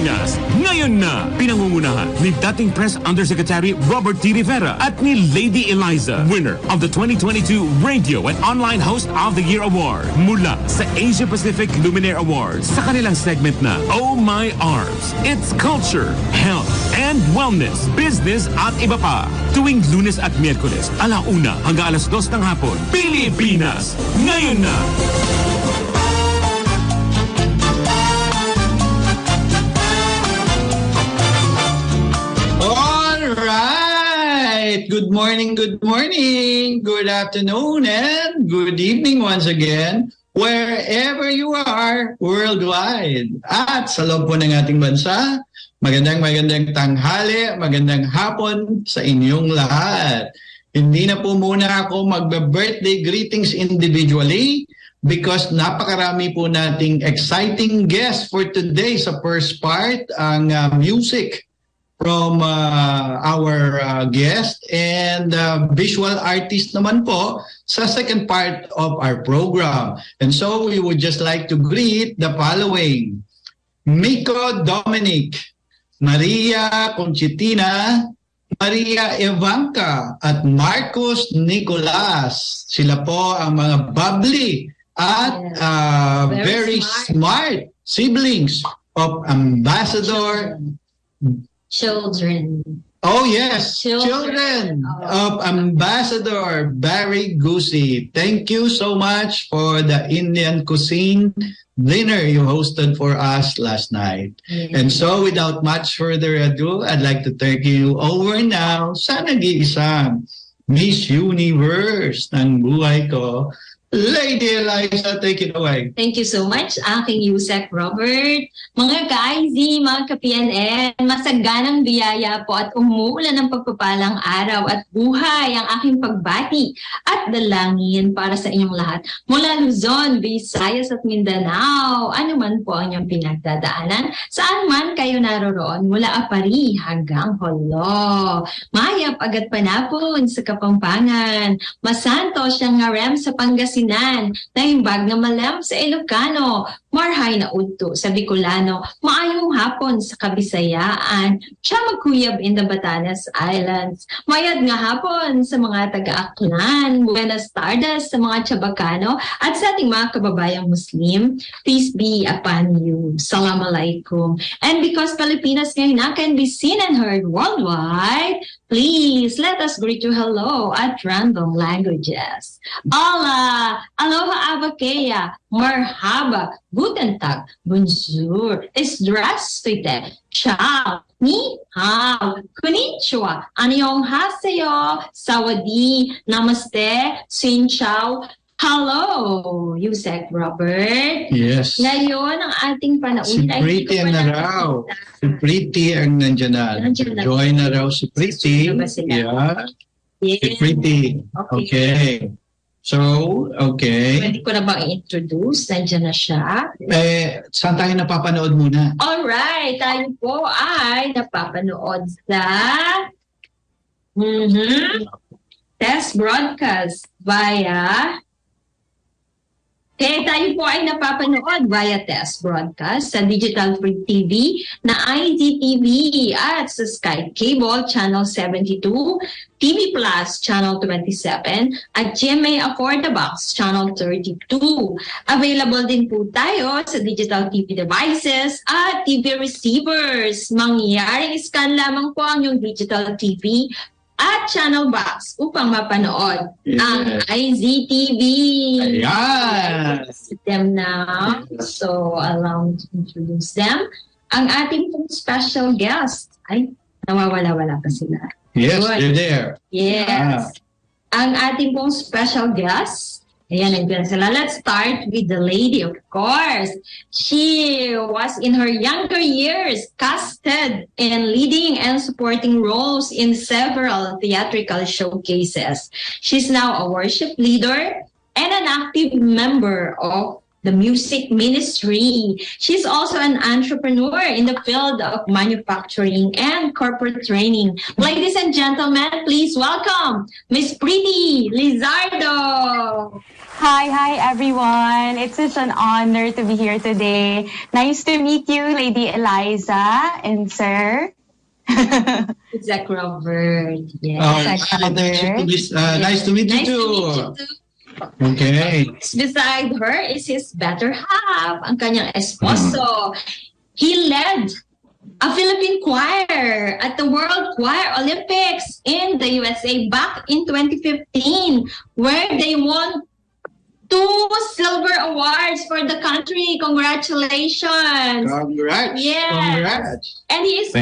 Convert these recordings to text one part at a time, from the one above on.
Pilipinas. Ngayon na, pinangungunahan ni dating Press Undersecretary Robert T. Rivera at ni Lady Eliza, winner of the 2022 Radio and Online Host of the Year Award mula sa Asia Pacific Luminaire Awards sa kanilang segment na Oh My Arms. It's culture, health, and wellness, business at iba pa. Tuwing Lunes at Miyerkules, 1:00 hanggang 2:00 ng hapon. Pilipinas, ngayon na! Alright! Good morning, good afternoon, and good evening once again, wherever you are worldwide. At sa loob po ng ating bansa, magandang tanghali, magandang hapon sa inyong lahat. Hindi na po muna ako magbe-birthday greetings individually because napakarami po nating exciting guests for today. Sa first part, ang music from our guest and visual artist naman po sa second part of our program. And so we would just like to greet the following: Miko Dominic, Maria Conchitina, Maria Evanka, at Marcos Nicolas. Sila po ang mga bubbly at very smart siblings of Ambassador Children. Oh yes, children of Ambassador Barry Gusi. Thank you so much for the Indian cuisine dinner you hosted for us last night. And so without much further ado, I'd like to take you over now sa nag-iisang Miss Universe ng buhay ko, Lady Eliza. Take it away. Thank you so much, aking Yusek Robert. Mga ka-IZ, mga ka-PNN, masaganang biyaya po at umuulan ng pagpapalang araw at buhay ang aking pagbati at dalangin para sa inyong lahat. Mula Luzon, Visayas at Mindanao, ano man po ang inyong pinagdadaanan, saan man kayo naroroon, mula Apari hanggang Holo. Mayap agad panapon sa Kapampangan, masanto siyang ngarem sa Pangasinan, nahimbag na malam sa Ilocano, marhay na udto sa Bicolano, maayong hapon sa Kabisayaan, siya magkuyab in the Batanes Islands, mayad nga hapon sa mga taga-Aklan, buenas tardes sa mga Chabacano, at sa ating mga kababayang Muslim, peace be upon you. Assalamualaikum. And because Pilipinas ngayon na can be seen and heard worldwide, please let us greet you hello at random languages. Hola, aloha abakeya, marhaba, guten tag, bonjour, здравствуйте, ciao, ni hao, konnichiwa, annyeonghaseyo, sawadi, namaste, xin chao. Hello, Yusek Robert. Yes. Ngayon, ang ating panahon. Si Pretty ang naraw. Si Pretty ang nandiyan na. Join na raw si Pretty. Yeah. Si Pretty. Okay. So, okay. Pwede ko na bang i-introduce? Nandiyan na siya. Saan tayo napapanood muna? Alright, tayo po ay napapanood sa test broadcast via tayo po ay napapanood via test broadcast sa Digital Free TV na IZTV at sa Sky Cable Channel 72, TV Plus Channel 27 at GMA Afford the Box Channel 32. Available din po tayo sa digital TV devices at TV receivers. Mangyaring scan lamang po ang yung digital TV at channel box upang mapanood ang IZTV. Ayan! Them now. So, allow me to introduce them. Ang ating pong special guest. Ay, nawawala-wala pa sila. Yes, they're there. Yes. Ang ating pong special guest. Ayan, nandiyan sila. Let's start with the lady, of course. She was in her younger years casted in leading and supporting roles in several theatrical showcases. She's now a worship leader and an active member of the music ministry. She's also an entrepreneur in the field of manufacturing and corporate training. Ladies and gentlemen, please welcome Miss Pretty Lizardo. Hi everyone. It's such an honor to be here today. Nice to meet you, Lady Eliza and Sir. Zach Robert. Yes. Nice to meet you too. Okay. Beside her is his better half, ang kanyang esposo. He led a Philippine choir at the World Choir Olympics in the USA back in 2015, where they won 2 silver awards for the country. Congratulations. Congrats. Yes. Congrats. And he is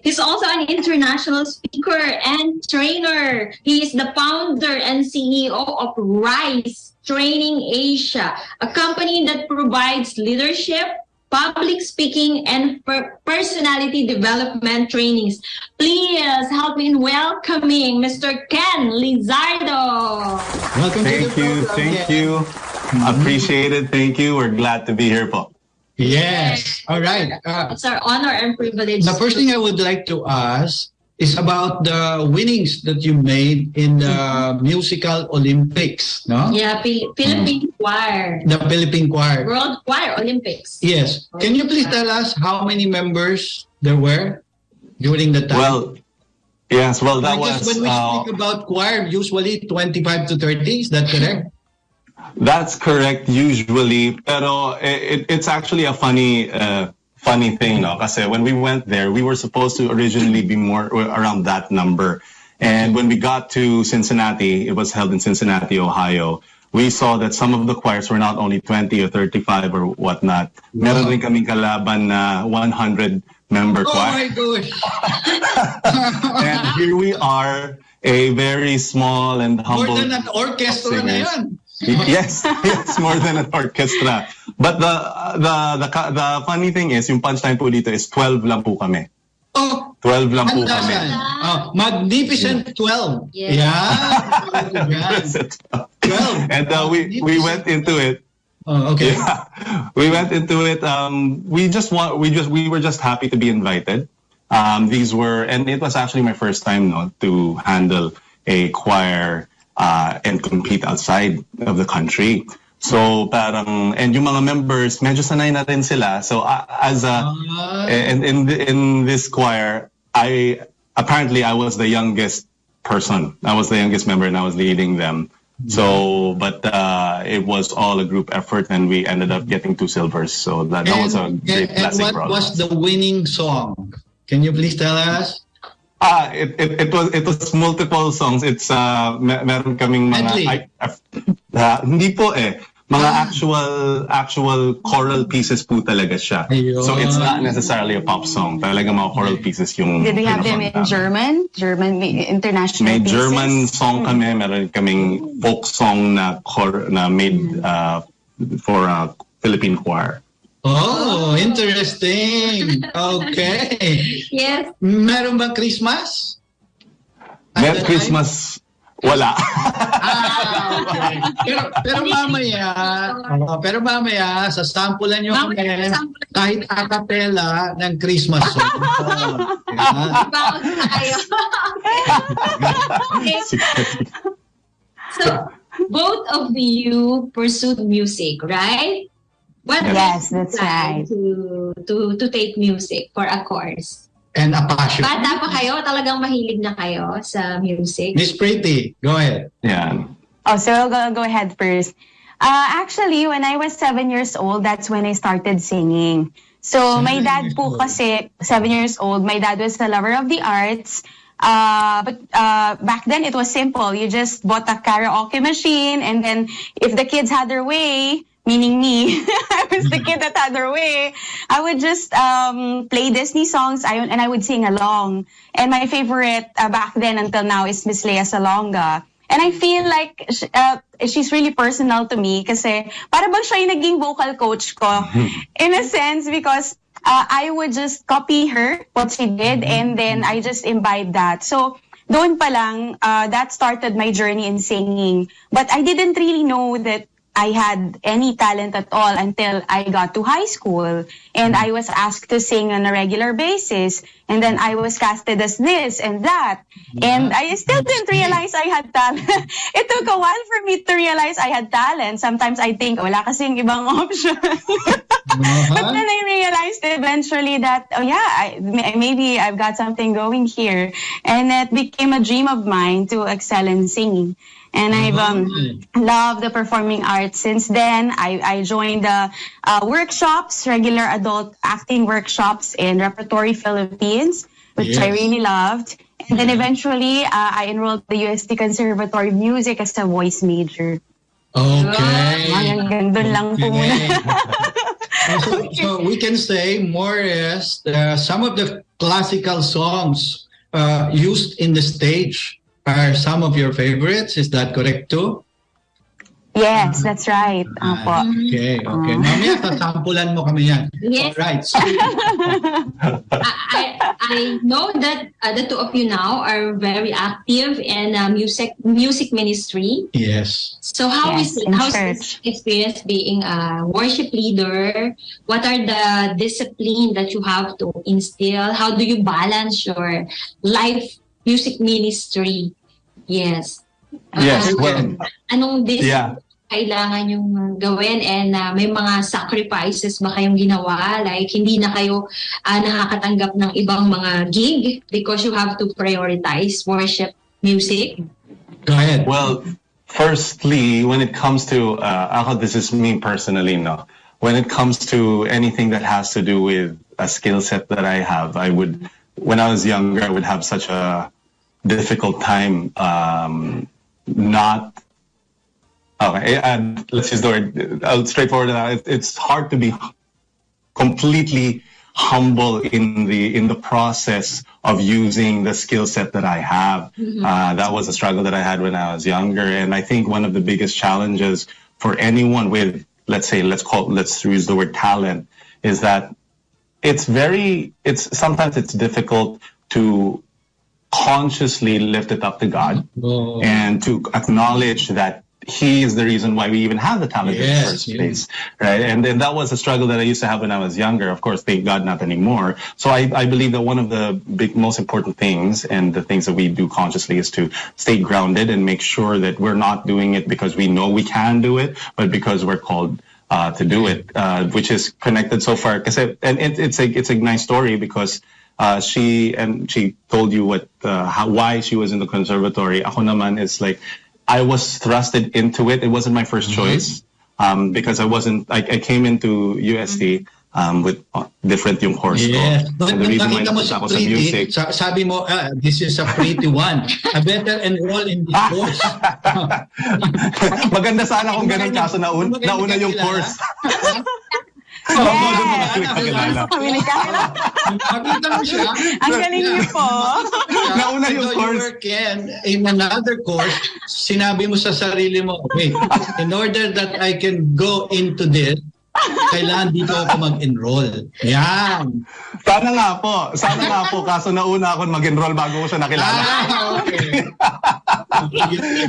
he's also an international speaker and trainer. He is the founder and CEO of RISE Training Asia, a company that provides leadership, public speaking, and personality development trainings. Please help me in welcoming Mr. Ken Lizardo. Welcome Thank you. Appreciate it. Thank you. We're glad to be here, po. Yes. All right. It's our honor and privilege. The first thing I would like to ask is about the winnings that you made in the musical Olympics, no? Yeah, Philippine Choir. The Philippine Choir. World Choir Olympics. Yes. Can you please tell us how many members there were during the time? Well, yes. Well, that was... When we speak about choir, usually 25 to 30. Is that correct? That's correct, usually. Pero it's actually a funny thing, no? Kasi when we went there, we were supposed to originally be more around that number. And when we got to Cincinnati, it was held in Cincinnati, Ohio, we saw that some of the choirs were not only 20 or 35 or whatnot. Wow. Meron rin kaming kalaban na 100-member choir. Oh my gosh! And here we are, a very small and humble... More than an orchestra na yan. Yes, more than an orchestra. But the funny thing is, yung punchline po dito is 12 lang po kami. Oh, 12 lang po kami. Magnificent 12. Yeah. 12. And we went into it. Oh, okay. Yeah, we went into it. We were just happy to be invited. And it was actually my first time, no, to handle a choir and compete outside of the country. So and yung mga members, medyo sanay na rin sila. So in this choir, I was the youngest person. I was the youngest member and I was leading them. So, but it was all a group effort and we ended up getting 2 silvers. So that was a great blessing for us. And what was the winning song? Can you please tell us? It was multiple songs. It's meron kaming mga hindi po mga actual choral pieces po talaga siya. Ayun. So it's not necessarily a pop song. Talaga mga choral pieces yung... Did we have them in German? International May pieces? German song kami. Meron kaming folk song na made for a Philippine choir. Oh, interesting. Okay. Yes. Meron ba Christmas? Christmas, wala. Okay. Pero mamaya, sasampulan nyo kami kahit a cappella ng Christmas song. Bawas tayo. Okay. So, both of you pursued music, right? Yes, that's right. To take music for a course. And a passion. Bata pa kayo? Talagang mahilig na kayo sa music? Miss Pretty, go ahead. Yeah. Oh, so I'll go ahead first. Actually, when I was 7 years old, that's when I started singing. So my dad po kasi, 7 years old, my dad was a lover of the arts. But back then it was simple. You just bought a karaoke machine and then if the kids had their way, meaning me, I was the kid that had their way, I would just play Disney songs and I would sing along. And my favorite back then until now is Miss Lea Salonga. And I feel like she's really personal to me kasi para bang siya yung naging vocal coach ko in a sense because I would just copy her, what she did, and then I just imbibe that. So doon pa lang, that started my journey in singing. But I didn't really know that I had any talent at all until I got to high school, and I was asked to sing on a regular basis, and then I was casted as this and that, and I still didn't realize I had talent. It took a while for me to realize I had talent. Sometimes I think, wala kasing ibang option. But then I realized eventually that, oh yeah, maybe I've got something going here, and it became a dream of mine to excel in singing. And I've loved the performing arts since then. I joined the workshops, regular adult acting workshops in Repertory Philippines, which I really loved. And then eventually, I enrolled at the UST Conservatory of Music as a voice major. Okay. Doon lang po muna. So we can say more or less some of the classical songs used in the stage are some of your favorites. Is that correct too? Yes, that's right. Okay. Mamaya, sasampulan mo kami yan. Yes. All right. I know that the two of you now are very active in music ministry. Yes. So how's church. this experience being a worship leader? What are the discipline that you have to instill? How do you balance your life music ministry? Yes. Yes, well, Anong kailangan yung gawin, and may mga sacrifices ba kayong ginawa? Like, hindi na kayo nakakatanggap ng ibang mga gig because you have to prioritize worship music? Go ahead. Well, firstly, when it comes to, this is me personally, no. When it comes to anything that has to do with a skill set that I have, when I was younger, I would have such a difficult time let's use the word straightforward. It's hard to be completely humble in the process of using the skill set that I have. That was a struggle that I had when I was younger, and I think one of the biggest challenges for anyone with, let's use the word talent, is that sometimes it's difficult to consciously lift it up to God and to acknowledge that He is the reason why we even have the talent in the first place, right? And then that was a struggle that I used to have when I was younger. Of course, thank God, not anymore. So I believe that one of the most important things, and the things that we do consciously, is to stay grounded and make sure that we're not doing it because we know we can do it, but because we're called to do it, which is connected so far. And it's a nice story because she told you why she was in the conservatory. Ako naman is like, I was thrusted into it. It wasn't my first choice because I came into UST with different yung course ko. But the reason why nakita mo ako sa music, sabi mo, this is a pretty one. I better enroll in this course. Maganda sana kung ganun, kaso nauna yung course. Makita mo siya. Ang galing niyo po. Nauna yung course. In another course, sinabi mo sa sarili mo, okay, in order that I can go into this, kailangan dito ako mag-enroll. Yan. Sana nga po. Kaso nauna ako mag-enroll bago ko siya nakilala. Okay.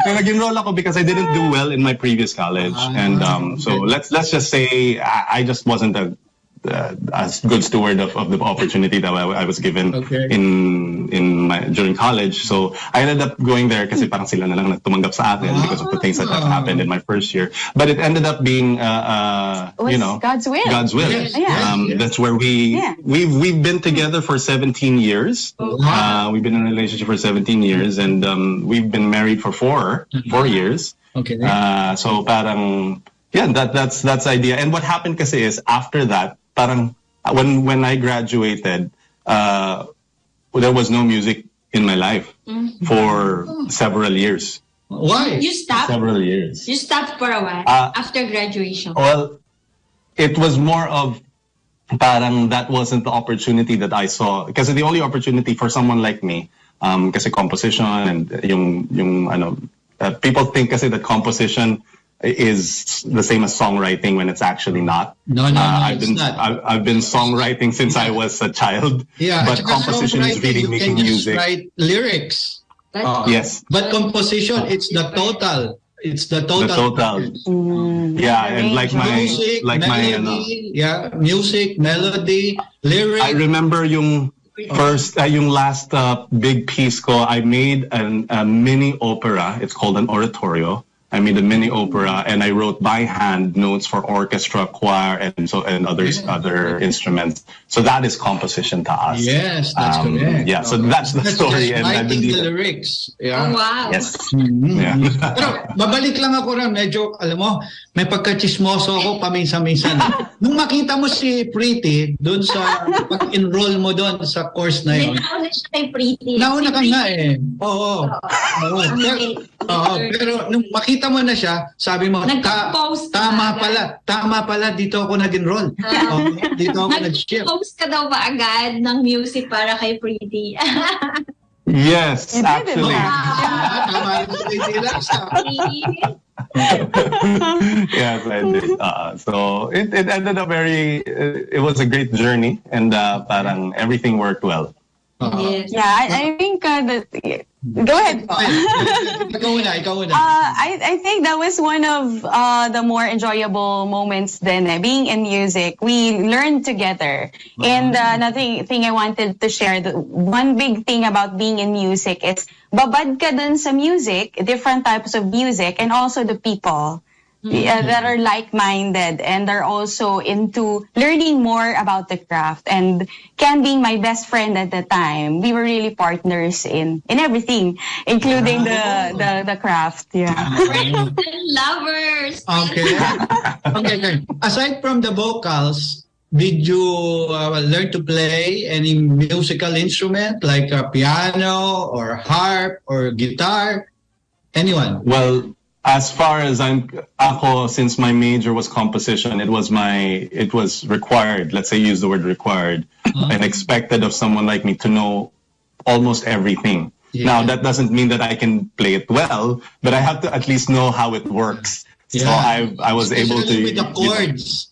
Nag-enroll ako because I didn't do well in my previous college. And so let's just say I just wasn't a good steward of the opportunity that I was given during college. So I ended up going there kasi parang sila na lang tumanggap sa akin because of the things that happened in my first year. But it ended up being God's will. God's will. Yes. That's where we've been together for 17 years. We've been in a relationship for 17 years, and we've been married for 4 years. Okay. So parang that's the idea. And what happened kasi is after that, parang when I graduated, there was no music in my life for several years. Why? You stopped? Several years. You stopped for a while after graduation. Well, it was more of parang that wasn't the opportunity that I saw. Because the only opportunity for someone like me, kasi composition and people think kasi that composition is the same as songwriting when it's actually not. No, I've been not. songwriting since I was a child. Yeah, but composition is really making music. You can just write lyrics. Yes. But composition, it's the total. It's the The total. total. Yeah, and like my Music, melody, music, melody, lyric. I remember yung first, yung last big piece ko, I made a mini opera. It's called an oratorio. I made a mini opera, and I wrote by hand notes for orchestra, choir, and other instruments. So that is composition to us. Yes, that's correct. Yeah, so that's the story. Just And I writing believe the lyrics. Yeah. Oh, wow. Yes. Yeah. Yeah. Pero babalik lang ako rin, medyo, alam mo, may pagkachismoso ako paminsan-minsan. Nung makita mo si Pretty doon sa pag-enroll mo doon sa course na yun. Nauna siya kay Pretty. Nauna ka nga eh. Oo. Pero nung makita mo na siya, sabi mo, Nag-post tama ka pala, dito ako nag-enroll. Dito ako nag-ship. Nag-post ka daw ba agad ng music para kay Pretty? Yes, You did it. actually. Tama rin Pretty lang sa Yes, I did. So it ended up it was a great journey, and parang everything worked well. Yes. Yeah, I think go ahead. Ikaw una. I think that was one of the more enjoyable moments then, being in music. We learned together. And another thing I wanted to share, the one big thing about being in music is babad ka dun sa music, different types of music, and also the people that are like-minded and are also into learning more about the craft. And Ken being my best friend at the time, we were really partners in everything, including the craft. Yeah. Friends and lovers. Okay. Aside from the vocals, did you learn to play any musical instrument like a piano or harp or guitar? Anyone? Well, as far as since my major was composition, it was required. Let's say use the word required, and expected of someone like me to know almost everything. Yeah. Now that doesn't mean that I can play it well, but I have to at least know how it works. So I was able to,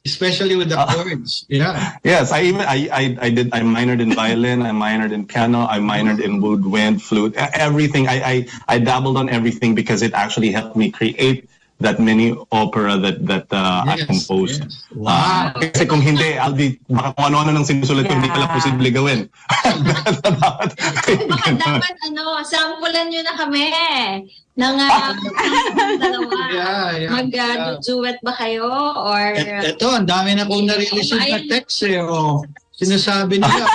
especially with the chords. Yeah. Yes, I minored in violin, I minored in piano, I minored in woodwind, flute, everything. I dabbled on everything because it actually helped me create that mini opera that I composed. Yes. Wow. Kasi kung hindi, baka kung ano-ano nang sinusulat ko, hindi pala posible gawin. Dapat sampulan nyo na kami ng dalawa. Mag-duet ba kayo? Or Ito, ang dami na kong nare-receive na text eh. Sinasabi nila,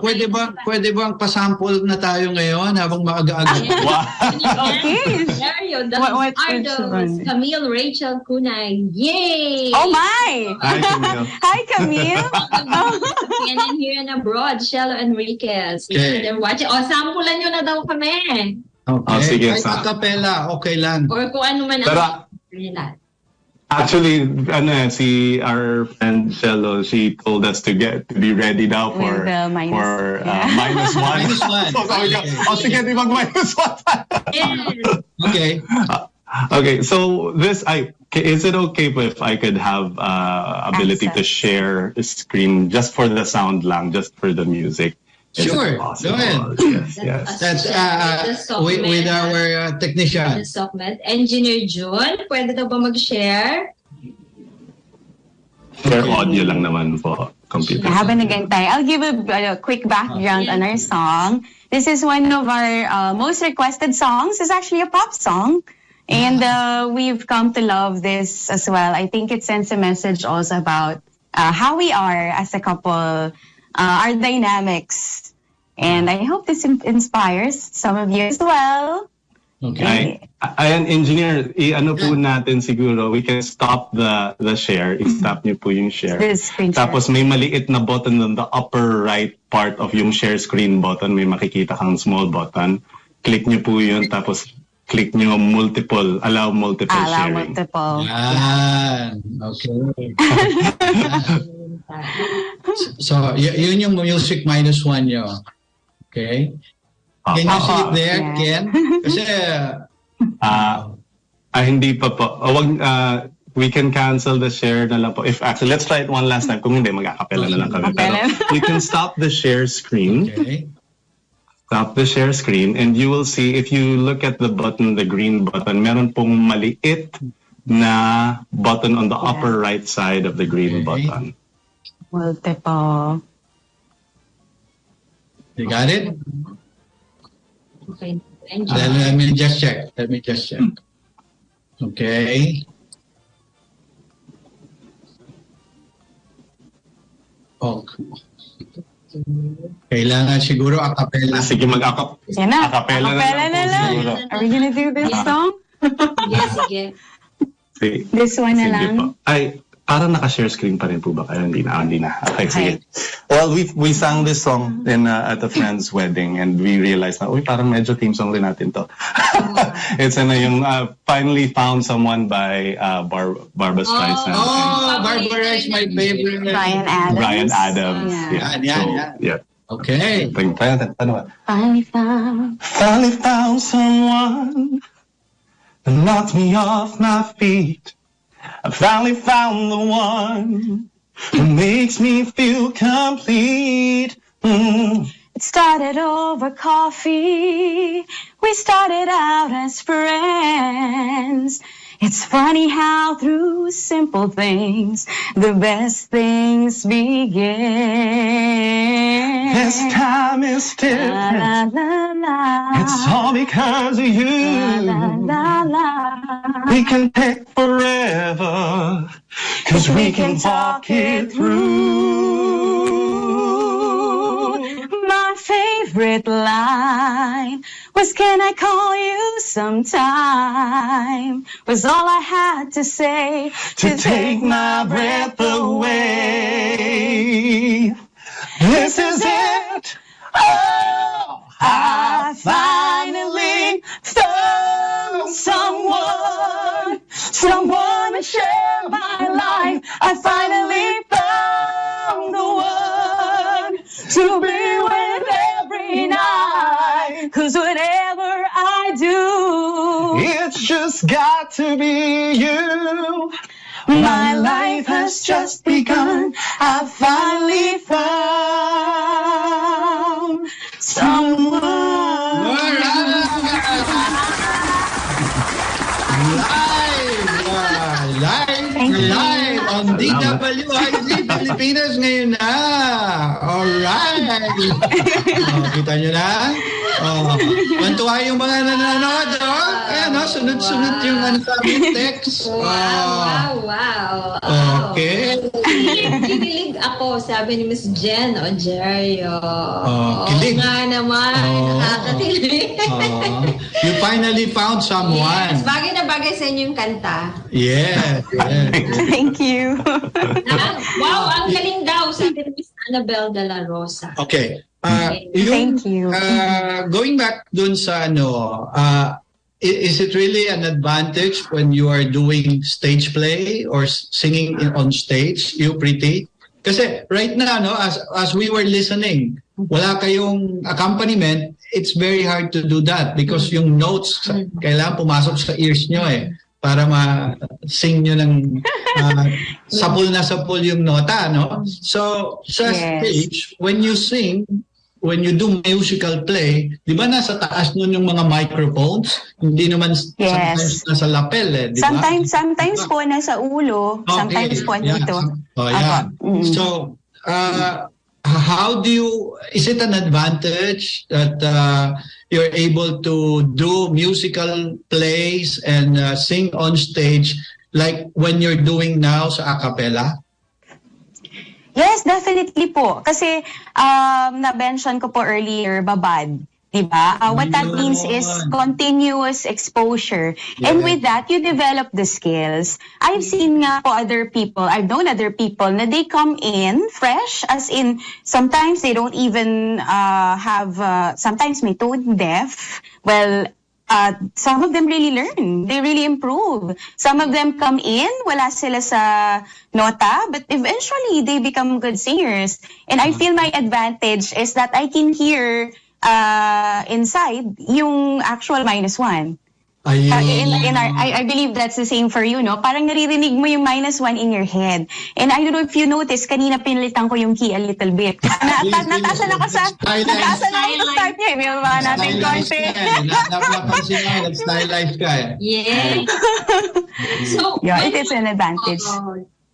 pwede bang pasample na tayo ngayon habang maaga-aga? Okay. Mario, What Ardos, Camille, Rachel, Kunay. Yay! Oh my! Hi, Camille. Hi, Camille. And then here and abroad, Shelo Enriquez. Okay. They're watching. Sampulan nyo na daw kami. Okay. Sige, Kahit a cappella, okay lang. Or kung ano man ang nila. Actually, our friend Shelo, she told us to be ready now for With the minus, minus one. Minus one. So sabi ko, sige, di mag-minus one. Yes. Okay. Okay, so is it okay if I could have ability to Access. share the screen just for the sound lang, just for the music? Is it Sure, possible? go ahead. Yes. That's with our technician. Engineer John, pwede daw ba mag-share? Share audio lang naman po, computer. Habang nagantay, I'll give a quick background on our song. This is one of our most requested songs. It's actually a pop song. And we've come to love this as well. I think it sends a message also about how we are as a couple, our dynamics. And I hope this inspires some of you as well. Okay. Ayan, engineer, ano po natin siguro, we can stop the share. I-stop niyo po yung share. The screen share. Tapos may maliit na button on the upper right part of yung share screen button. May makikita kang small button. Click niyo po yun, tapos click niyo allow multiple sharing. Multiple. Yan. Okay. So, yun yung music minus one nyo. Okay? Can you see it there, yeah. Ken? Kasi, Hindi pa po. We can cancel the share na lang po. Actually, let's try it one last time. Kung hindi, mag-acapella na lang kami. Pero we can stop the share screen. okay. Tap the share screen and you will see, if you look at the button, the green button, meron pong maliit na button on the upper right side of the green button. Multiple. You got it? Okay. Thank you. Let me just check. Okay. Oh. Kailangan siguro acapella. Sige, Yan na. acapella na lang. siguro. Are we gonna do this song? Sige. Sige. This one na Sige lang? po. Ay, parang naka-share screen pa rin po ba kayo? Hindi na. Okay, sige. Well, we sang this song at a friend's wedding and we realized na, parang medyo team song din natin to. It's yung Finally Found Someone by Barbra Streisand. Oh, Barbara is my favorite. Brian Adams. Brian Adams. Yeah. Okay. Finally found. Finally found someone that knocked me off my feet. I finally found the one who makes me feel complete. It started over coffee. We started out as friends. It's funny how through simple things the best things begin. This time is different. La, la, la. It's all because of you. La, la, la. We can take forever, 'cause we can talk it through. My favorite line was, "Can I call you sometime?" Was all I had to say to take my breath away. This is it. Oh, I finally found someone to share my life. I finally found the one to be with every night. 'Cause whatever I do, it's just got to be you. My life has just begun. I finally found someone. Live on DWIZ Pilipinas ngayon na. Alright. Kita nyo na? Mantuwa yung mga nanonood. Ayan, sunod-sunod yung text. Wow. Okay. Kinilig ako, sabi ni Miss Jen Ojerio. Kilig. Nga naman, nakakakilig. You finally found someone. Yes, bagay na bagay sa inyo yung kanta. Yes. Thank you. Wow, ang galing daw, sabi ni Miss Annabel de la Rosa. Okay. Thank you. Going back dun sa is it really an advantage when you are doing stage play or singing on stage, you Pretty? Kasi right now, as we were listening, wala kayong accompaniment, it's very hard to do that because yung notes kailangan pumasok sa ears nyo para ma-sing nyo ng sapul na sapul yung nota, no? So, sa stage, when you sing, when you do musical play, di ba nasa taas nun yung mga microphones? Hindi naman sometimes nasa lapel, di ba? Sometimes po nasa ulo, sometimes po dito. So, how do you, is it an advantage that you're able to do musical plays and sing on stage like when you're doing now sa a cappella? Yes, definitely po. Kasi na-mention ko po earlier, babad. Diba? What that means is continuous exposure. Yeah. And with that, you develop the skills. I've seen nga po I've known other people na they come in fresh, as in sometimes they don't even have, sometimes may tone deaf. Well, some of them really learn. They really improve. Some of them come in, wala sila sa nota, but eventually they become good singers. And I feel my advantage is that I can hear inside yung actual -1. I believe that's the same for you, no? Parang naririnig mo yung -1 in your head. And I don't know if you notice, kanina pinalitan ko yung key a little bit. Natasa na ako sa start niya. May mga natin konti. Nag-stylize ka eh. Yes. So, yeah, it is an advantage.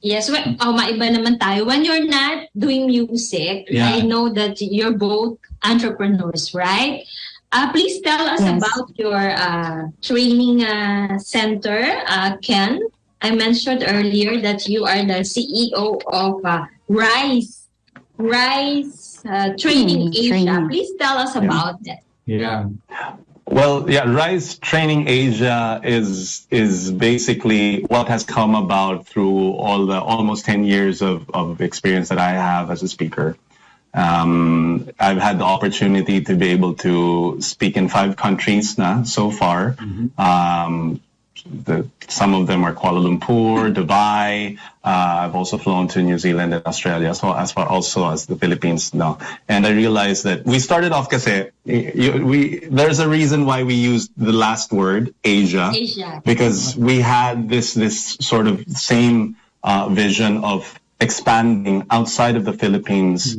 Yes, maiba naman tayo. When you're not doing music, I know that you're both entrepreneurs, right? Please tell us about your training center, Ken. I mentioned earlier that you are the CEO of RISE Training Asia. Please tell us about that. Yeah. Well, RISE Training Asia is basically what has come about through all the almost 10 years of experience that I have as a speaker. I've had the opportunity to be able to speak in 5 countries so far. Some of them are Kuala Lumpur, Dubai. I've also flown to New Zealand and Australia, so as far also as the Philippines now. And I realized that we started off kasi there's a reason why we used the last word Asia. Because we had this sort of same vision of expanding outside of the Philippines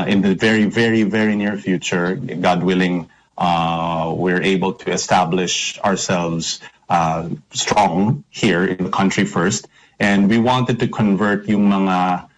in the very, very, very near future. God willing, we're able to establish ourselves strong here in the country first. And we wanted to convert yung mga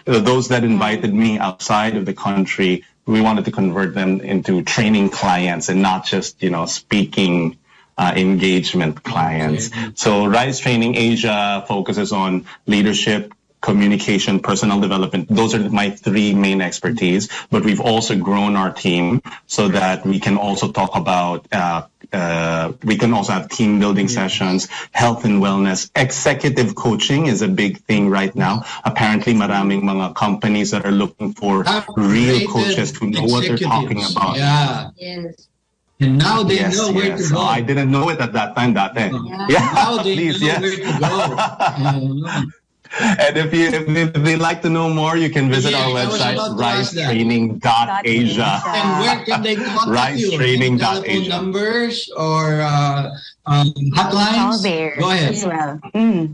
those that invited me outside of the country. We wanted to convert them into training clients and not just, speaking engagement clients. So RISE Training Asia focuses on leadership, communication, personal development. Those are my 3 main expertise. But we've also grown our team so that we can also talk about, we can also have team building sessions, health and wellness. Executive coaching is a big thing right now. Apparently, maraming mga companies that are looking for real coaches who know what they're talking about. Yeah. Yes. And now they know where to go. I didn't know it at that time. Now they know where to go. And if they like to know more, you can visit our website, risetraining.asia. And where can they contact you? Risetraining.asia. Telephone numbers or hotlines? All there. Go ahead. As well.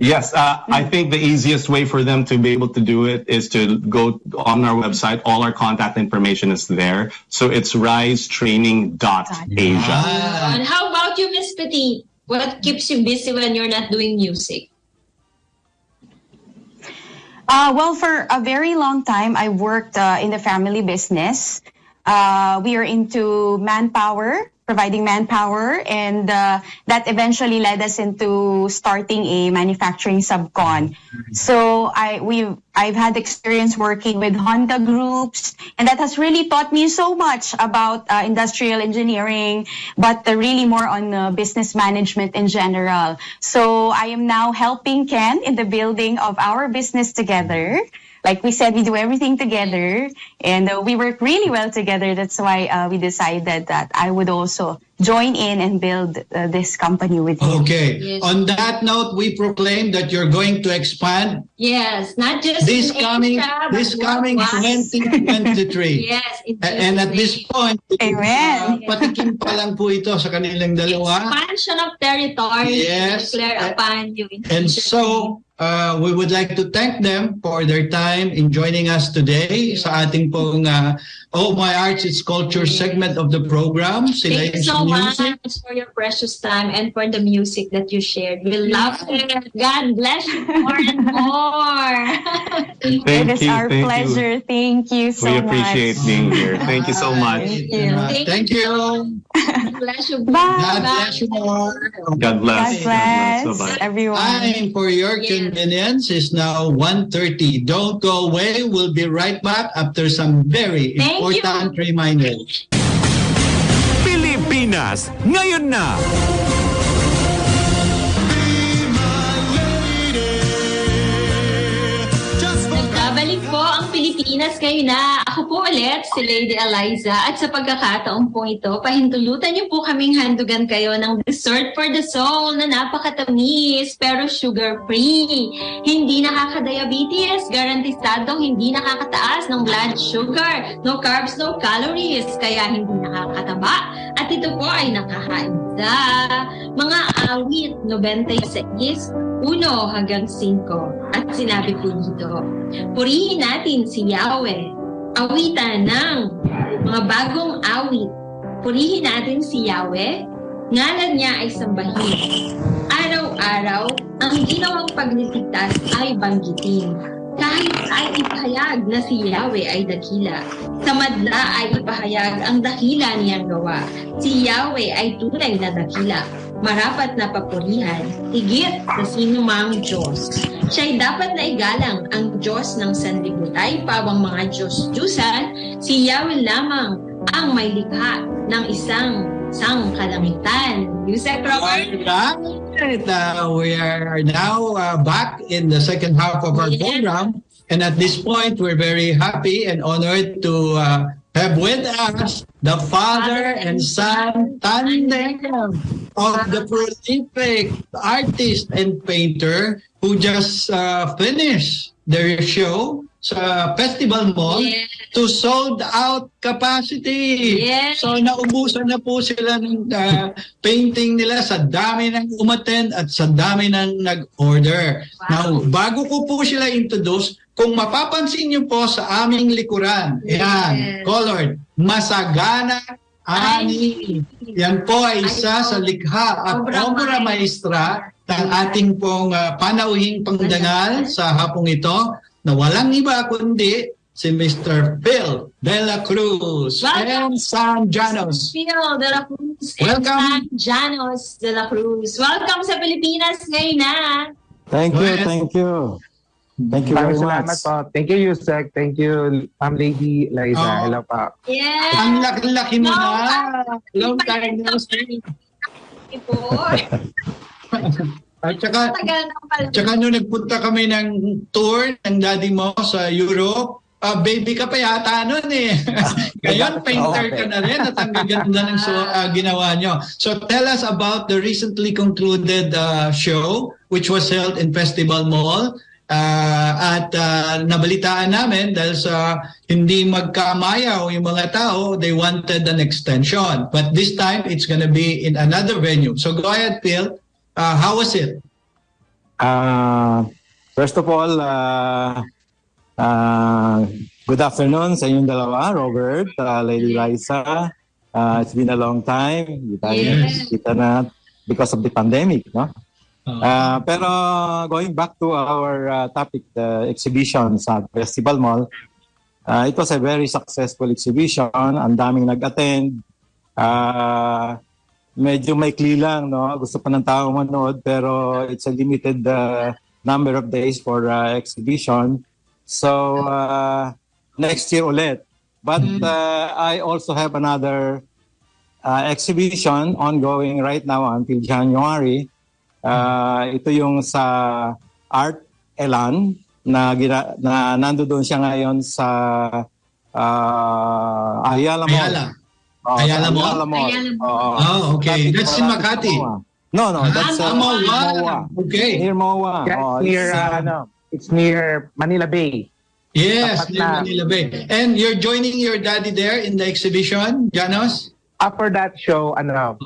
Yes, I think the easiest way for them to be able to do it is to go on our website. All our contact information is there. So it's risetraining.asia. And how about you, Miss Petit? What keeps you busy when you're not doing music? Well, for a very long time, I worked in the family business. We are into manpower, providing manpower, and that eventually led us into starting a manufacturing subcon. So I've had experience working with Honda groups, and that has really taught me so much about industrial engineering, but really more on business management in general. So I am now helping Ken in the building of our business together. Like we said, we do everything together, and we work really well together. That's why we decided that I would also join in and build this company with you. Okay. Yes. On that note, we proclaim that you're going to expand. Yes, not just This in coming Asia, but 2023. Yes, And at this point, Amen. patikim pa lang po ito sa kanilang dalawa. expansion of territory. Yes. Declare upon you. And so, we would like to thank them for their time in joining us today sa ating pong Oh My Arts, It's Culture segment of the program. Sila Thank you so much for your precious time and for the music that you shared. We love it. God bless you more and more. It is our pleasure. Thank you so much. We appreciate being here. Thank you so much. Thank you. God bless you. Bye. God bless you more. God bless. God bless Bye-bye. everyone. Time for your convenience is now 1:30. Don't go away. We'll be right back after some very important reminders. Pilipinas, ngayon na! Nagbabalik po ang Pilipinas. Pilipinas kayo na. Ako po ulit si Lady Eliza at sa pagkakataon po ito, pahintulutan niyo po kaming handugan kayo ng dessert for the soul na napakatamis pero sugar-free. Hindi nakaka-diabetes, garantisadong hindi nakakataas ng blood sugar, no carbs, no calories, kaya hindi nakakataba. At ito po ay nakakainda. Mga awit 96, 1 hanggang 5. At sinabi po dito, purihin natin si Yahweh. Awitan ng mga bagong awit. Purihin natin si Yahweh. Ngalan niya ay sambahin. Araw-araw, ang ginawang pagliligtas ay banggitin. Kahit ay ipahayag na si Yahweh ay dakila. Sa madla ay ipahayag ang dakila niyang gawa. Si Yahweh ay tunay na dakila. Marapat na papurihan, higit sa sinumang Diyos. Siya'y dapat na igalang ang Diyos ng sanlibutan, pawang mga Diyos-Diyusan, si Yahweh lamang ang may likha ng isang kalangitan. Yusek Robert? Right. We are now back in the second half of our program. And at this point, we're very happy and honored to have with us the father and son tandem of the prolific artist and painter who just finished their show sa Festival Mall to sold out capacity. So naubusan na po sila ng painting nila sa dami ng umattend at sa dami ng nag-order. Now, bago ko po sila introduce, kung mapapansin niyo po sa aming likuran, yan, colored, Masagana Ani. Yan po ay isa sa likha at obra maestra ng ating pong panauhing pangdangal sa hapong ito na walang iba kundi si Mr. Phil De La Cruz and Sam Janos. Phil De La Cruz Welcome. and Sam Janos De La Cruz. Welcome sa Pilipinas ngayon na. Thank you. Thank you very much. Salamat po. Thank you, Yusek. Thank you, Lady Liza. Hello po. Yes. Ang laki-laki mo na. Long time no see. At saka nung nagpunta kami ng tour ng daddy mo sa Europe, baby ka pa yata nun eh. Ngayon, painter ka na rin at ang gaganda ng ginawa nyo. So tell us about the recently concluded show which was held in Festival Mall. At nabalitaan namin dahil sa hindi magkamayaw yung mga tao, they wanted an extension. But this time, it's gonna be in another venue. So go ahead, Phil. How was it? First of all, good afternoon sa inyong dalawa, Robert, Lady Liza. It's been a long time. Kita na because of the pandemic, no? Pero going back to our topic, the exhibition sa Festival Mall, it was a very successful exhibition. Ang daming nag-attend. Medyo maikli lang, no? Gusto pa ng tao manood, pero it's a limited number of days for exhibition. So, next year ulit. But I also have another exhibition ongoing right now until January. Ito yung sa Art Elan na nandoon siya ngayon sa Ayala Mall. Ayala Mall. Oh, okay. That's in Makati. No, that's MOA. Okay. Near MOA. It's near Manila Bay. Yes, near Manila Bay. And you're joining your daddy there in the exhibition, Janos? For that show,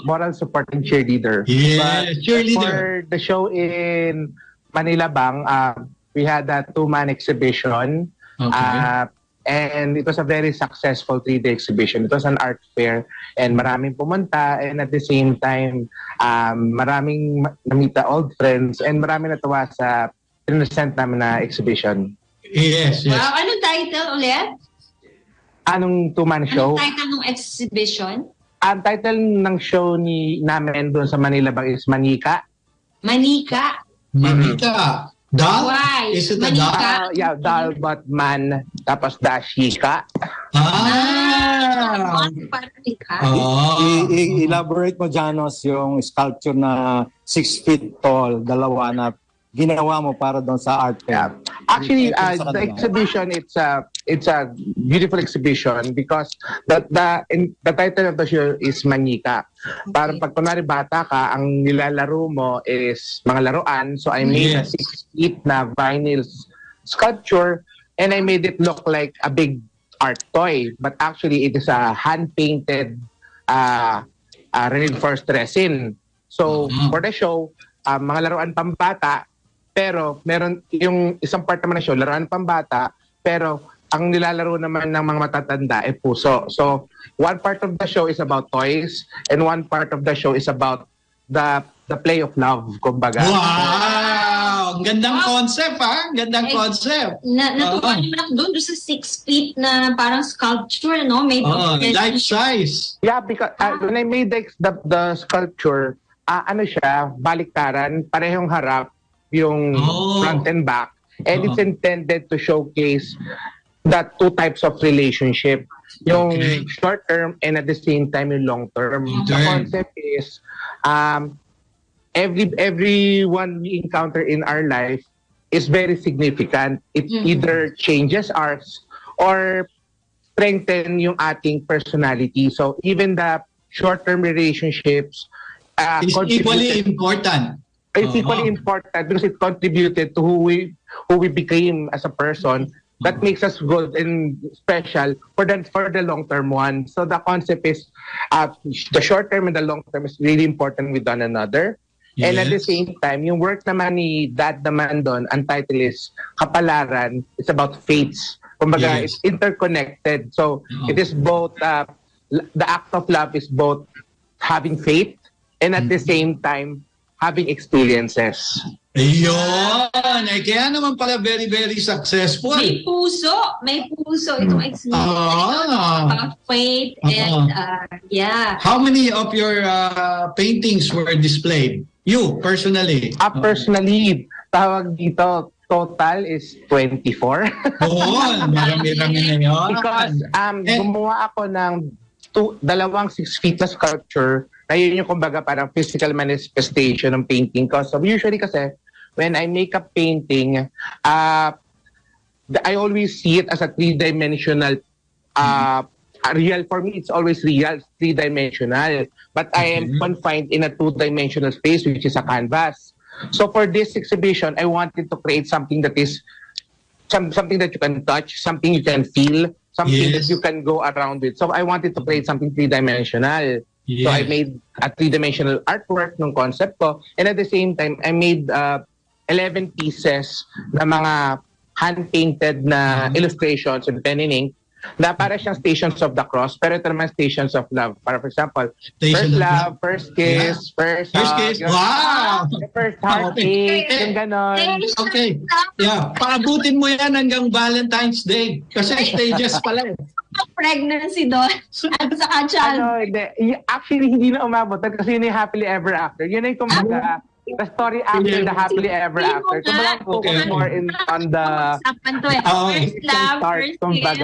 moral support and cheerleader. Yes, cheerleader. For the show in Manila Bang, we had a 2-man exhibition. Okay. And it was a very successful 3-day exhibition. It was an art fair and maraming pumunta, and at the same time, maraming namita old friends and maraming natuwa sa present namin na exhibition. Yes. Wow, anong title ulit? Anong 2-man show? Anong title ng exhibition? Ang title ng show namin doon sa Manila Bang is Manika. Manika? Manika. Dal? Why? Is it a Manika? Yeah, dal but man, tapos dashika. Manika? Elaborate mo, Janos, yung sculpture na 6 feet tall, dalawa na ginawa mo para doon sa art fair. Actually, the exhibition, it's it's a beautiful exhibition because the title of the show is Manika. Parang pag kunwari bata ka, ang nilalaro mo is mga laruan. So I made a 6 feet na vinyl sculpture and I made it look like a big art toy. But actually, it is a hand-painted reinforced resin. So for the show, mga laruan pambata, pero meron yung isang part naman ng show, laruan pambata, pero ang nilalaro naman ng mga matatanda ay puso. So, one part of the show is about toys and one part of the show is about the play of love, kumbaga. Wow! Gandang concept, ha? Gandang concept. Natuwa naman ako doon sa 6 feet na parang sculpture, no? May life size. Yeah, because when I made the sculpture, ano siya, baliktaran, parehong harap, yung front and back. And it's intended to showcase the two types of relationship. Yung short term and at the same time yung long term. The concept is everyone we encounter in our life is very significant. It either changes ours or strengthen yung ating personality. So even the short-term relationships is equally important. It's equally important because it contributed to who we became as a person. That makes us good and special for the long-term one. So the concept is the short-term and the long-term is really important with one another. Yes. And at the same time, yung work naman ni Dad naman doon, ang title is Kapalaran. It's about fates. Kumbaga, it's interconnected. So it is both, the act of love is both having faith and at the same time, having experiences. Ayun! Kaya naman pala very, very successful. May puso itong experience. About faith and How many of your paintings were displayed? You, personally? Personally, tawag dito, total is 24. Marami-rami na yun. Because gumawa ako ng 2 6 feet na sculpture. Ayun yung kumbaga parang physical manifestation ng painting ko. So usually kasi, when I make a painting, I always see it as a 3-dimensional, real. For me, it's always real, 3-dimensional. But I am confined in a 2-dimensional space, which is a canvas. So for this exhibition, I wanted to create something that is something that you can touch, something you can feel, something that you can go around with. So I wanted to create something 3-dimensional. So I made a 3-dimensional artwork ng concept ko. And at the same time, I made 11 pieces na mga hand-painted na illustrations and pen and ink na para siyang Stations of the Cross, pero ito naman Stations of Love. Para for example, first love, first kiss, first kiss. Wow! First heartache, yung ganon. Okay. Yeah. Paabutin mo yan hanggang Valentine's Day. Kasi stages pala eh. Pregnancy doon at saka child. Actually, hindi na umabot kasi yun yung happily ever after. Yun yung kumbaga, the story after the happily ever after. Kumbaga, focus more on the first love, first kiss.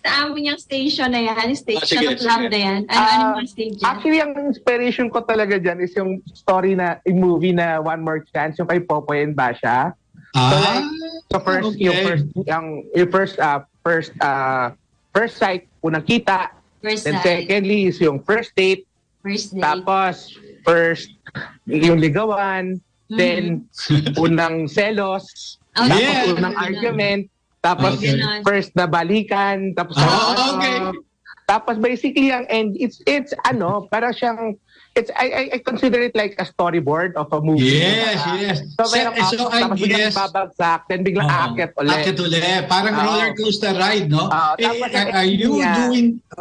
Sa amo niyang station na yan, Station of Love na yan. Ano yung stage yan? Actually, ang inspiration ko talaga dyan is yung story na, yung movie na One More Chance, yung kay Popoy and Basha. So first, first sight, unang kita. Then secondly is yung first date. Tapos, first, yung ligawan. Then, unang selos. Tapos, unang argument. Tapos, first na balikan. Tapos, tapos basically, ang end, it's para siyang, I consider it like a storyboard of a movie. Yes. So tapos biglang babagsak, then biglang aakyat ulit. Parang roller coaster ride, no?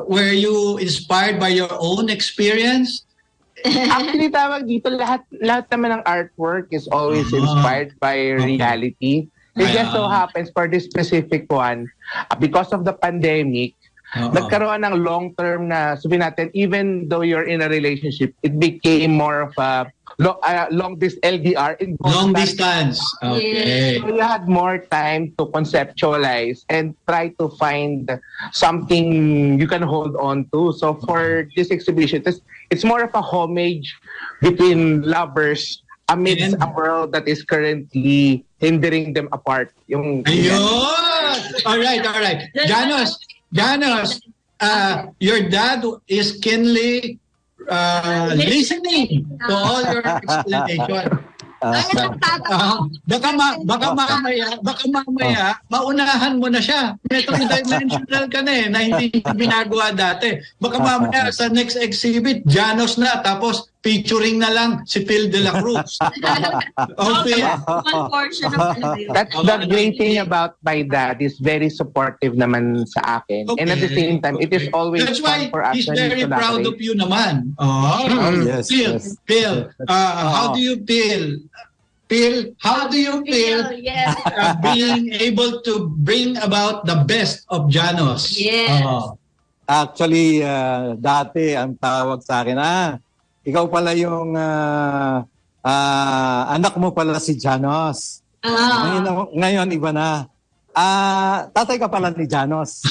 Were you inspired by your own experience? Actually, tawag dito, lahat naman ng artwork is always inspired by reality. It just so happens for this specific one, because of the pandemic, nagkaroon ng long-term na, sabihin natin, even though you're in a relationship, it became more of a LDR. Long distance. Okay. So you had more time to conceptualize and try to find something you can hold on to. So for this exhibition, it's more of a homage between lovers amidst a world that is currently hindering them apart. Ayun! All right. Janos, your dad is keenly listening to all your explanation. Baka mamaya, maunahan mo na siya. Multi-dimensional ka na na hindi binagawa dati. Baka mamaya sa next exhibit, Janos na, tapos featuring na lang si Phil de la Cruz. Okay. One portion of That's the great thing about my dad. He's very supportive naman sa akin. Okay. And at the same time, it is always That's fun for us. He's very proud of you naman. Yes, Phil, yes. Phil, how do you feel? Phil, how do you feel being able to bring about the best of Janos? Yes. Actually, dati ang tawag sa akin, ikaw pala yung anak mo pala si Janos. Ngayon iba na. Tatay ka pala ni Janos.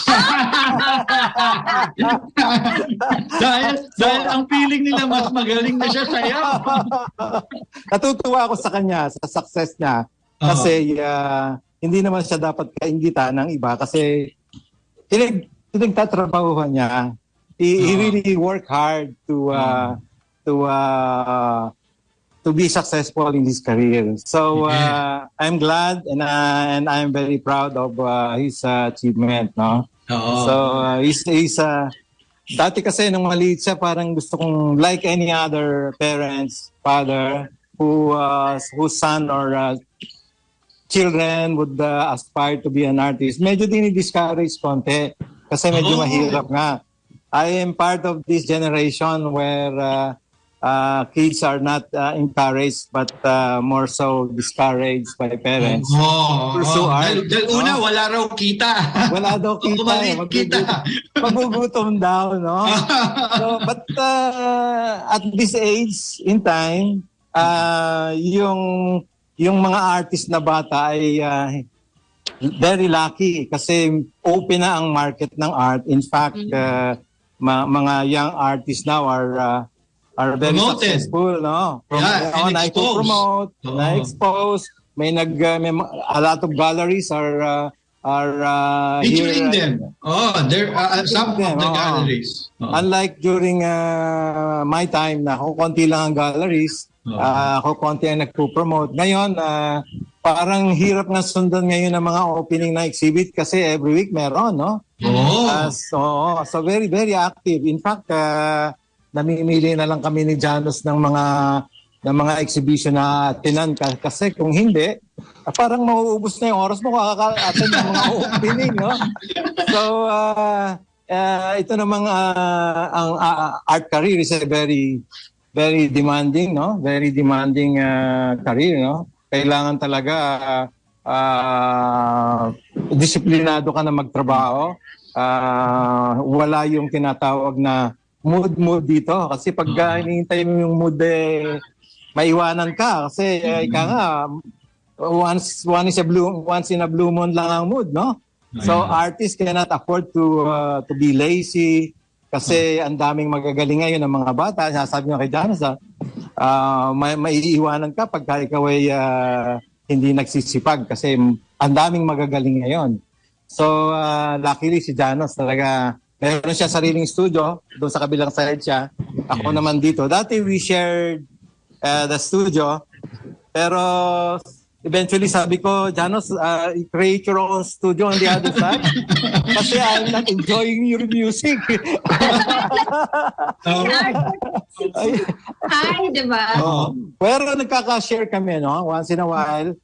dahil ang feeling nila mas magaling na siya sa'yo. Natutuwa ako sa kanya, sa success niya. Kasi hindi naman siya dapat kaingitan ng iba kasi pinagtatrabahuhan niya. He really worked hard to be successful in his career. So I'm glad and I'm very proud of his achievement, no? So he's dati kasi nung maliit siya parang gusto kong like any other parents, father whose son or children would aspire to be an artist. Medyo dinidiscourage konti kasi medyo mahirap nga. I am part of this generation where kids are not encouraged but more so discouraged by parents. Pursue art. Dahil una, wala raw kita. Wala daw kita. Magugutom daw, no? So, but at this age, in time, yung mga artist na bata ay very lucky kasi open na ang market ng art. In fact, mga young artists now are very successful, no? Na-promote, na-expose. May a lot of galleries are featuring here, them. There are some of the galleries. Unlike during my time na konti lang ang galleries, konti ang nagpo-promote. Ngayon, parang hirap na sundan ngayon ng mga opening na exhibit kasi every week meron, no? So very, very active. In fact, namimili na lang kami ni Janos ng mga exhibition na tinan kasi kung hindi, parang mauubos na yung oras mo kakaka-attend ng mga opening, no? So, ito namang ang art career is a very, very demanding, no? Very demanding career, no? Kailangan talaga disiplinado ka na magtrabaho. Wala yung tinatawag na mood dito kasi pag hinihintay mo yung mood maiwanan ka kasi ika nga once in a blue moon lang ang mood, no? So artists cannot afford to be lazy kasi ang daming magagaling ngayon ng mga bata. Sabi nga kay Janos, maiiwanan ka pag ikaw ay hindi nagsisipag kasi ang daming magagaling ngayon. So luckily si Janos talaga meron siya sariling studio, doon sa kabilang side siya. Ako naman dito. Dati we shared the studio, pero eventually sabi ko, Janos, create your own studio on the other side. Kasi I'm not enjoying your music. Hi, diba? Pero nagkaka-share kami, no? Once in a while,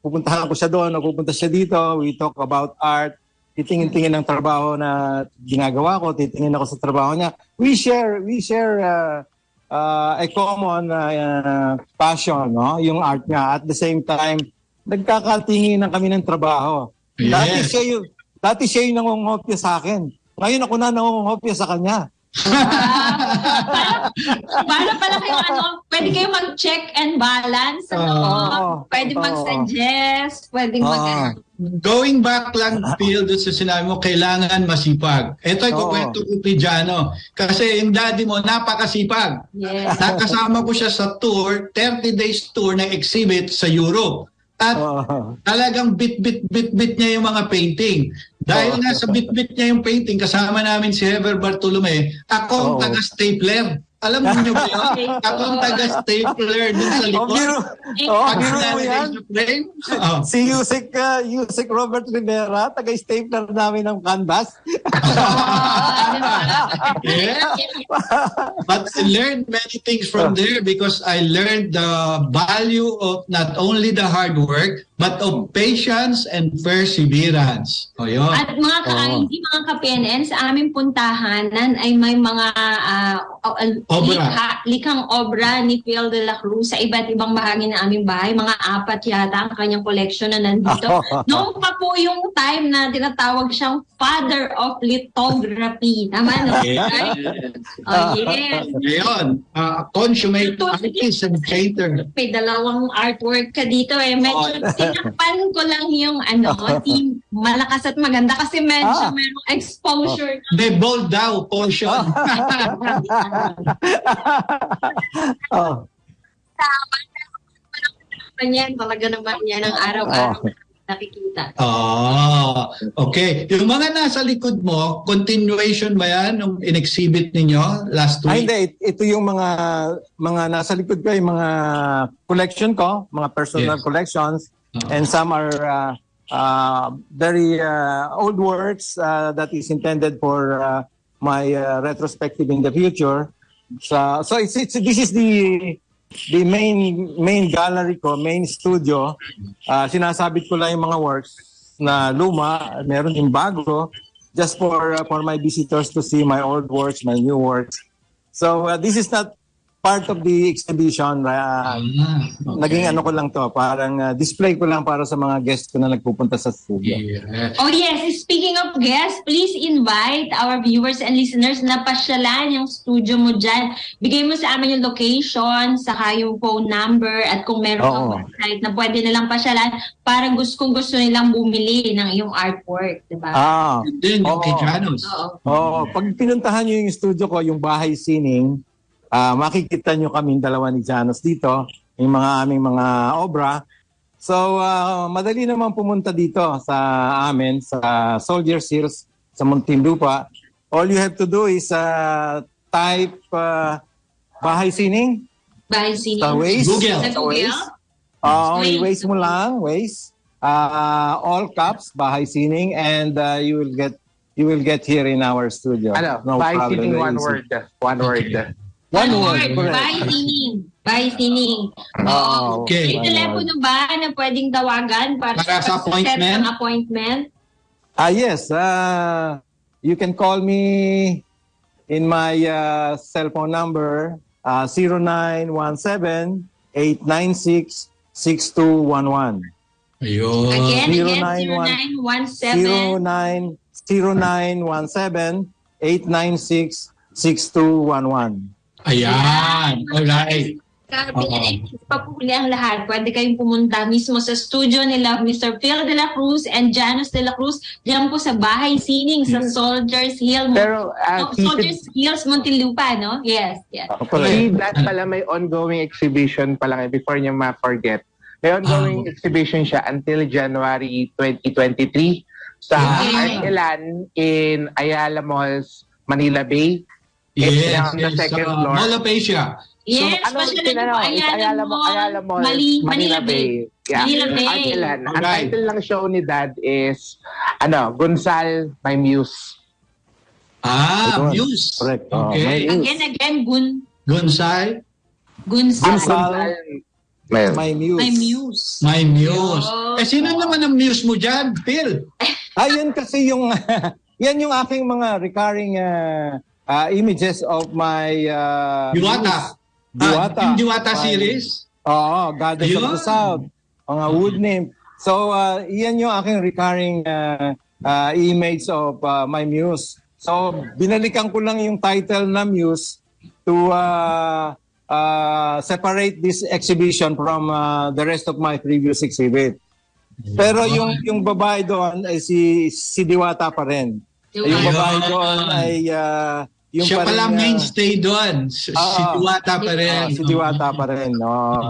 pupuntahan ko siya doon, pupunta siya dito, we talk about art, titingin-tingin ng trabaho na ginagawa ko, titingin ako sa trabaho niya. We share a common passion, no? Yung art niya. At the same time, nagkakatingin kami ng trabaho. Yes. Dati siya yung nangungopya sa akin. Ngayon ako na nangungopya sa kanya. Para pala kayo pwede kayo mag-check and balance, pwede mag-suggest, pwede Going back lang, Phil, doon sa sinabi mo, kailangan masipag. Ito ay kukwento ko kay Jano. Kasi yung daddy mo, napakasipag. Yes. Nakasama ko siya sa tour, 30 days tour na exhibit sa Europe. At talagang bit-bit niya yung mga painting. Dahil nga sa bit-bit niya yung painting, kasama namin si Heber Bartolome, ako ang taga-stapler. Alam niyo ba yun? Ako ang taga-stapler dun sa likod. Si Yusek Robert Rivera, taga-stapler namin ng canvas. But I learned many things from there because I learned the value of not only the hard work, but of patience and perseverance. O yun. At mga ka-ID, mga ka-PNN, sa aming puntahanan ay may mga likhang obra ni Phil de la Cruz sa iba't ibang bahagi ng aming bahay. Mga 4 yata ang kanyang collection na nandito. Noong pa po yung time na tinatawag siyang Father of Lithography. Tama, no? Yes. Ngayon, consummate artist and painter. May 2 artwork ka dito eh. Medyo tinakpan ko lang yung team malakas at maganda kasi medyo merong exposure. They bold daw, caution. Talaga naman yan ang araw-araw nakikita. Okay. Yung mga nasa likod mo, continuation ba yan nung in-exhibit ninyo last week? Hindi. Ito yung mga nasa likod ko, yung mga collection ko, mga personal collections, and some are very old works that is intended for my retrospective in the future. So this is the main gallery ko, main studio. Sinasabit ko lang yung mga works na luma, meron yung bago, just for my visitors to see my old works, my new works. So this is not part of the exhibition. Naging ko lang to, parang display ko lang para sa mga guests ko na nagpupunta sa studio. Oh yes, speaking of guests, please invite our viewers and listeners na pasyalan yung studio mo dyan. Bigay mo sa amin yung location, saka yung phone number, at kung meron kang website na pwede nilang pasyalan para kung gusto nilang bumili ng iyong artwork, diba? Okay, Janos. Pag pinuntahan nyo yung studio ko, yung bahay sining, makikita nyo kaming 2 ni Janos dito, yung aming mga obra. So, madali naman pumunta dito sa amin, sa Soldiers Hills, sa Muntinlupa. All you have to do is type bahay sining. Bahay sining. Sa Waze. Google. Sa Google? Waze mo lang, Waze. All caps, bahay sining, and you will get here in our studio. No bahay sining, one word. One word. One word. Bahay sining. Okay. May telepono ba na pwedeng tawagan para sa set ng appointment? Yes. You can call me in my cell phone number, 0917-896-6211. Ayun. Again, 0917-896-6211. Ayan. Alright. Papuli ang lahat. Pwede kayong pumunta mismo sa studio nila Mr. Phil de la Cruz and Janos de la Cruz. Diyan po sa bahay sining sa Soldiers Hill. Soldiers Hills, Muntinlupa, no? Yes. That pala may ongoing exhibition pa lang before niya ma-forget. May ongoing exhibition siya until January 2023 sa Art Elan in Ayala Malls, Manila Bay. Yes, on the second floor. Mall of Asia. Yes, Ayala Malls, Manila Bay. Yeah. Manila Bay. Art Elan. Ang title ng show ni Dad is Gunsal, My Muse. Muse. Correct. Okay. Again, Gunsal. My Muse. My Muse. Sino naman ang muse mo dyan, Phil? Yan kasi yung yan yung aking mga recurring images of my Diwata. Yung Diwata series? Goddess of the South. Mga wood name. So, yan yung aking recurring image of my muse. So, binalikan ko lang yung title na Muse to separate this exhibition from the rest of my previous exhibit. Pero yung babae doon ay si Diwata pa rin. Yung babae doon ay yung siya pala mainstay doon. Si Diwata pa rin. Si Diwata pa rin.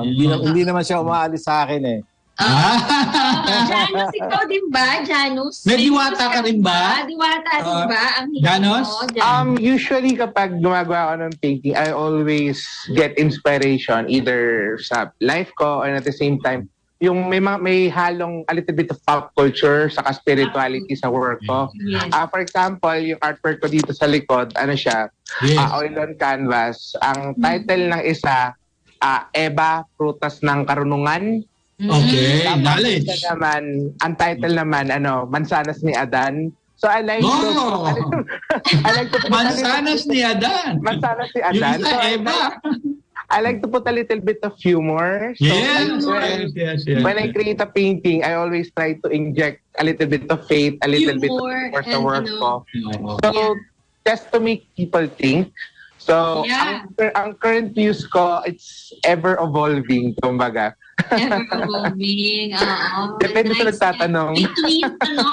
Hindi naman siya umaalis sa akin eh. Janus, ikaw din ba? Janus? May diwata ka rin ba? Diwata din ba? Ang Janus? Usually kapag gumagawa ako ng painting, I always get inspiration either sa life ko and at the same time, yung may halong a little bit of pop culture saka spirituality sa work ko. Yes. For example, yung artwork ko dito sa likod, ano siya? Yes. Oil on canvas. Ang title ng isa, Eva, Prutas ng Karunungan. Okay, knowledge. Ang title naman, Mansanas ni Adan. So I like to Mansanas ni Adan. Mansanas ni Adan. Yung sa Eva. I like to put a little bit of humor. So Yes. when I create a painting, I always try to inject a little bit of faith, a little bit of humor sa work ko. So just to make people think. So ang current views ko, it's ever evolving, kumbaga. Ever-evolving. Depende sa nagtatanong.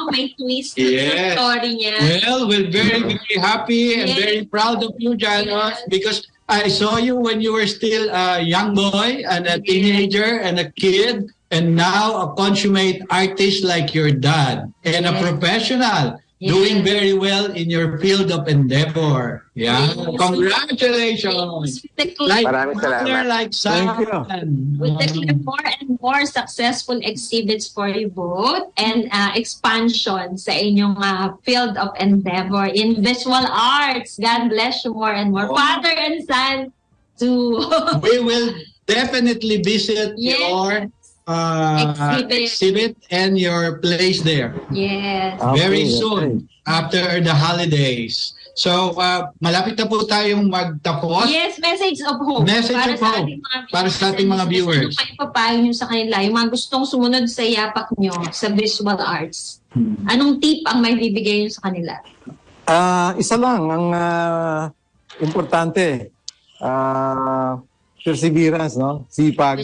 May twist Yes. sa story niya. Well, we're very, very happy and very proud of you, Janos, because I saw you when you were still a young boy and a teenager and a kid, and now a consummate artist like your dad and a professional. Doing very well in your field of endeavor. Yeah. Congratulations. Maraming salamat. Like Thank you. We declare more and more successful exhibits for you both and expansion sa inyong field of endeavor in visual arts. God bless you more and more. Father and son too. We will definitely visit your exhibit and your place there. Yes. Very soon after the holidays. So, malapit na po tayong magtapos. Yes, message of hope. Message of hope para sa ating mga viewers. Ano kayo papayo nyo sa kanila? Yung mga gustong sumunod sa yapak nyo sa visual arts. Anong tip ang may bibigay nyo sa kanila? Isa lang ang importante. Perseverance, no? Sipag.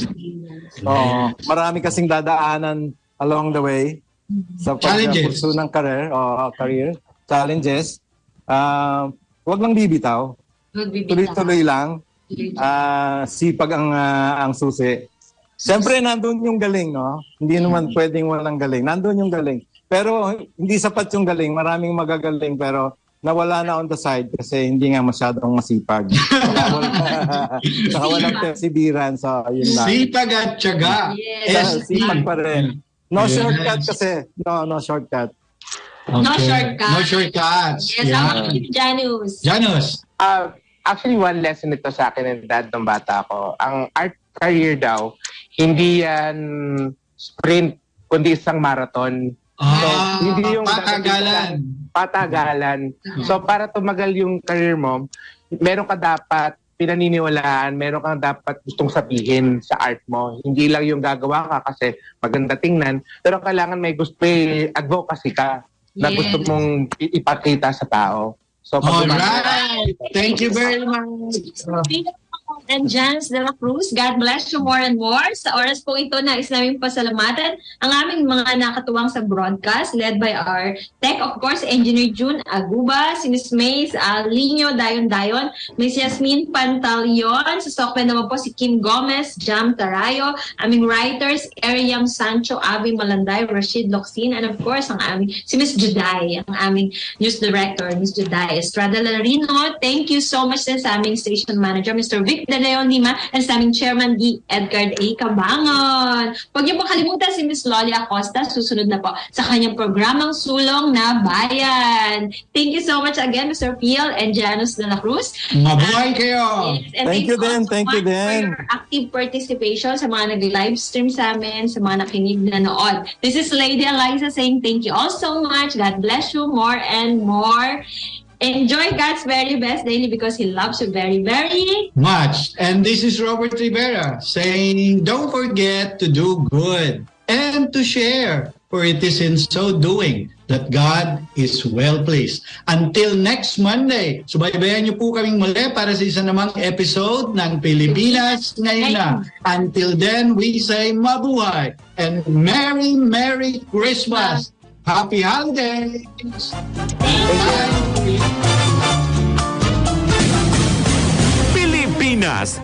Marami kasing dadaanan along the way sa pagpursue ng career. Challenges. Huwag lang bibitaw. Tuloy-tuloy lang. Sipag ang susi. Siyempre, nandun yung galing, no? Hindi naman pwedeng walang galing. Nandun yung galing. Pero hindi sapat yung galing. Maraming magagaling, pero nawala na on the side kasi hindi nga masyadong masipag. Saka walang perseverance. So, yun lang. Sipag at tiyaga. Yes. Sipag pa rin. No shortcut kasi. No shortcut. Okay. No shortcuts. No shortcuts. Yes, how about you, Janus? Janus. Actually, one lesson ito sa akin ng dad ng bata ko. Ang art career daw, hindi yan sprint, kundi isang marathon. So, hindi yung patagalan. So, para tumagal yung career mo, meron ka dapat pinaniniwalaan, meron kang dapat gustong sabihin sa art mo. Hindi lang yung gagawa ka kasi maganda tingnan, pero kailangan may advocacy ka na gusto mong ipakita sa tao. So, alright. Thank you very much. And Jans de la Cruz, God bless you more and more. Sa oras po ito, nais namin pasalamatan ang aming mga nakatuwang sa broadcast led by our tech, of course, Engineer June Aguba, si Miss Mays Lino Dayon, Miss Yasmin Pantaleon, sa software naman po si Kim Gomez, Jam Tarayo, aming writers, Ariam Sancho, Avi Malanday, Rashid Locsin, and of course, ang aming, si Miss Juday, ang aming news director, Miss Juday Estrada Larino. Thank you so much din sa aming station manager, Mr. Vic De Leon Lima, and sa aming chairman, D. Edgar A. Cabangon. Huwag niyo po kalimutan si Miss Loli Acosta, susunod na po sa kanyang programang Sulong na Bayan. Thank you so much again, Mr. Piel and Janus de la Cruz. Mabuhay kayo! Yes, and Thank you din. Thank you din. For your active participation sa mga nag-live stream sa amin, sa mga nakinig na noon. This is Lady Eliza saying thank you all so much. God bless you more and more. Enjoy God's very best daily because He loves you very, very much. And this is Robert Rivera saying, don't forget to do good and to share, for it is in so doing that God is well pleased. Until next Monday, subaybayan niyo po kaming muli para sa isa namang episode ng Pilipinas Ngayon na. Until then, we say mabuhay and Merry, Merry Christmas. Happy holidays! Pilipinas